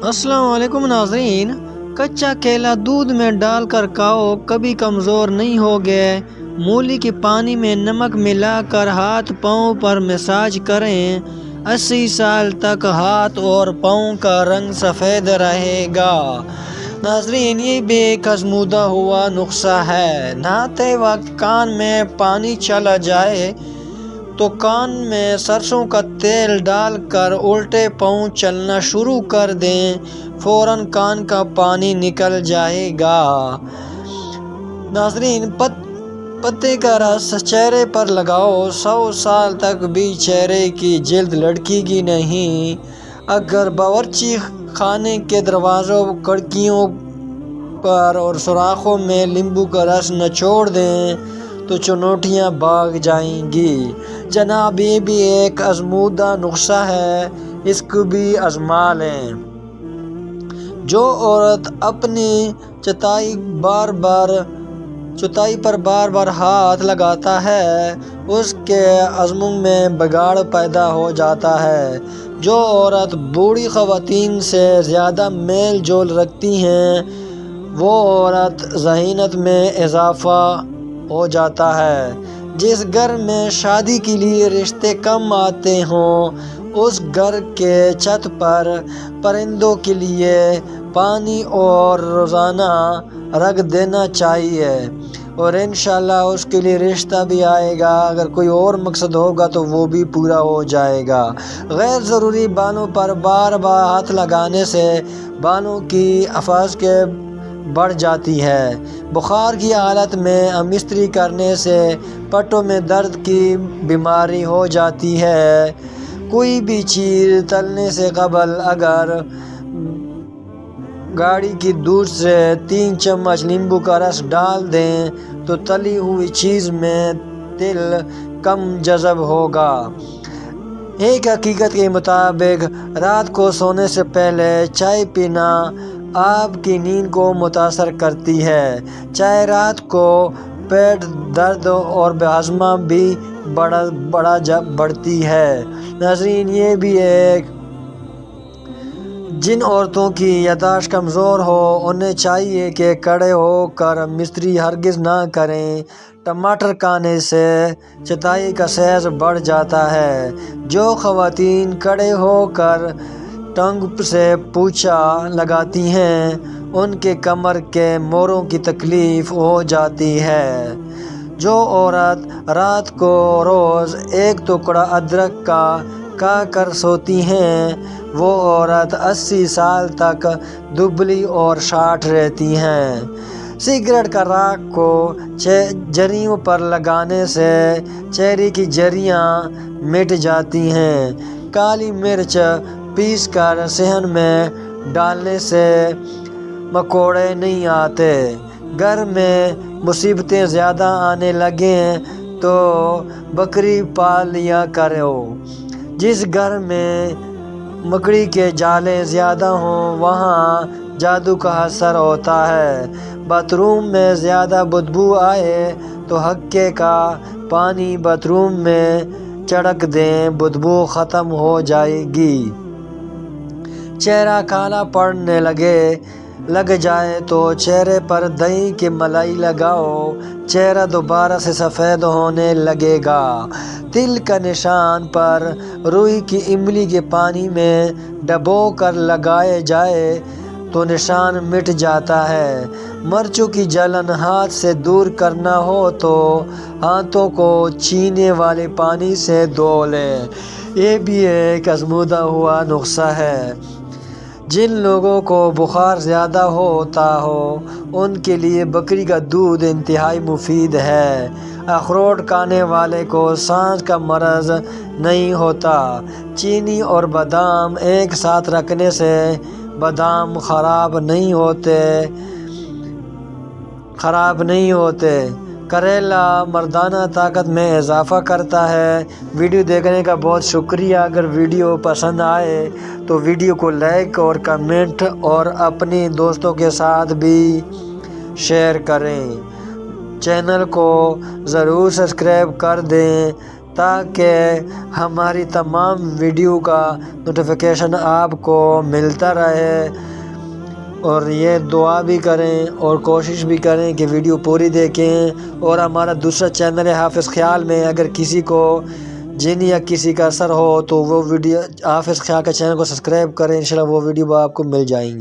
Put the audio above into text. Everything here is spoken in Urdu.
السلام علیکم ناظرین، کچا کیلا دودھ میں ڈال کر کھاؤ، کبھی کمزور نہیں ہوگے۔ مولی کے پانی میں نمک ملا کر ہاتھ پاؤں پر مساج کریں، 80 سال تک ہاتھ اور پاؤں کا رنگ سفید رہے گا۔ ناظرین، یہ بھی ایک آزمودہ ہوا نسخہ ہے۔ نہاتے وقت کان میں پانی چلا جائے تو کان میں سرسوں کا تیل ڈال کر الٹے پاؤں چلنا شروع کر دیں، فوراً کان کا پانی نکل جائے گا۔ ناظرین، پتے کا رس چہرے پر لگاؤ، 100 سال تک بھی چہرے کی جلد لڑکے گی نہیں۔ اگر باورچی خانے کے دروازوں، کھڑکیوں پر اور سوراخوں میں لیموں کا رس نچوڑ دیں تو چنوٹیاں بھاگ جائیں گی۔ جناب، یہ بھی ایک آزمودہ نسخہ ہے، اس کو بھی آزما لیں۔ جو عورت اپنی چٹائی پر بار بار ہاتھ لگاتا ہے، اس کے عزم میں بگاڑ پیدا ہو جاتا ہے۔ جو عورت بوڑھی خواتین سے زیادہ میل جول رکھتی ہے، وہ عورت ذہانت میں اضافہ ہو جاتا ہے۔ جس گھر میں شادی کے لیے رشتے کم آتے ہوں، اس گھر کے چھت پر پرندوں کے لیے پانی اور روزانہ رکھ دینا چاہیے، اور انشاءاللہ اس کے لیے رشتہ بھی آئے گا۔ اگر کوئی اور مقصد ہوگا تو وہ بھی پورا ہو جائے گا۔ غیر ضروری بالوں پر بار بار ہاتھ لگانے سے بالوں کی حفاظت بڑھ جاتی ہے۔ بخار کی حالت میں استری کرنے سے پٹوں میں درد کی بیماری ہو جاتی ہے۔ کوئی بھی چیز تلنے سے قبل اگر گاڑی کے دودھ سے 3 چمچ لیموں کا رس ڈال دیں تو تلی ہوئی چیز میں تیل کم جذب ہوگا۔ ایک حقیقت کے مطابق رات کو سونے سے پہلے چائے پینا آپ کی نیند کو متاثر کرتی ہے۔ چائے رات کو پیٹ درد اور بے ہضمی بھی بڑھتی ہے۔ ناظرین، یہ بھی ایک جن عورتوں کی یادداشت کمزور ہو، انہیں چاہیے کہ کھڑے ہو کر استری ہرگز نہ کریں۔ ٹماٹر کھانے سے چٹائی کا سائز بڑھ جاتا ہے۔ جو خواتین کھڑے ہو کر ٹانگ سے پوچھا لگاتی ہیں، ان کے کمر کے موڑوں کی تکلیف ہو جاتی ہے۔ جو عورت رات کو روز 1 ٹکڑا ادرک کا کھا کر سوتی ہیں، وہ عورت 80 سال تک دبلی اور شاٹ رہتی ہیں۔ سگریٹ کا راک کو جھریوں پر لگانے سے چہرے کی جھریاں مٹ جاتی ہیں۔ کالی مرچ پیس کر صحن میں ڈالنے سے مکوڑے نہیں آتے۔ گھر میں مصیبتیں زیادہ آنے لگیں تو بکری پال لیا کرو۔ جس گھر میں مکڑی کے جالے زیادہ ہوں، وہاں جادو کا اثر ہوتا ہے۔ باتھ روم میں زیادہ بدبو آئے تو حقے کا پانی باتھ روم میں چھڑک دیں، بدبو ختم ہو جائے گی۔ چہرہ کالا پڑنے لگ جائے تو چہرے پر دہی کی ملائی لگاؤ، چہرہ دوبارہ سے سفید ہونے لگے گا۔ تل کا نشان پر روئی کی املی کے پانی میں ڈبو کر لگایا جائے تو نشان مٹ جاتا ہے۔ مرچوں کی جلن ہاتھ سے دور کرنا ہو تو ہاتھوں کو چینے والے پانی سے دھو لیں۔ یہ بھی ایک آزمودہ ہوا نسخہ ہے۔ جن لوگوں کو بخار زیادہ ہوتا ہو، ان کے لیے بکری کا دودھ انتہائی مفید ہے۔ اخروٹ کھانے والے کو سانس کا مرض نہیں ہوتا۔ چینی اور بادام ایک ساتھ رکھنے سے بادام خراب نہیں ہوتے۔ کریلا مردانہ طاقت میں اضافہ کرتا ہے۔ ویڈیو دیکھنے کا بہت شکریہ۔ اگر ویڈیو پسند آئے تو ویڈیو کو لائک اور کمنٹ اور اپنے دوستوں کے ساتھ بھی شیئر کریں۔ چینل کو ضرور سبسکرائب کر دیں تاکہ ہماری تمام ویڈیو کا نوٹیفیکیشن آپ کو ملتا رہے، اور یہ دعا بھی کریں اور کوشش بھی کریں کہ ویڈیو پوری دیکھیں۔ اور ہمارا دوسرا چینل ہے حافظ خیال میں، اگر کسی کو جن یا کسی کا اثر ہو تو وہ ویڈیو حافظ خیال کے چینل کو سبسکرائب کریں، انشاءاللہ وہ ویڈیو آپ کو مل جائیں گی۔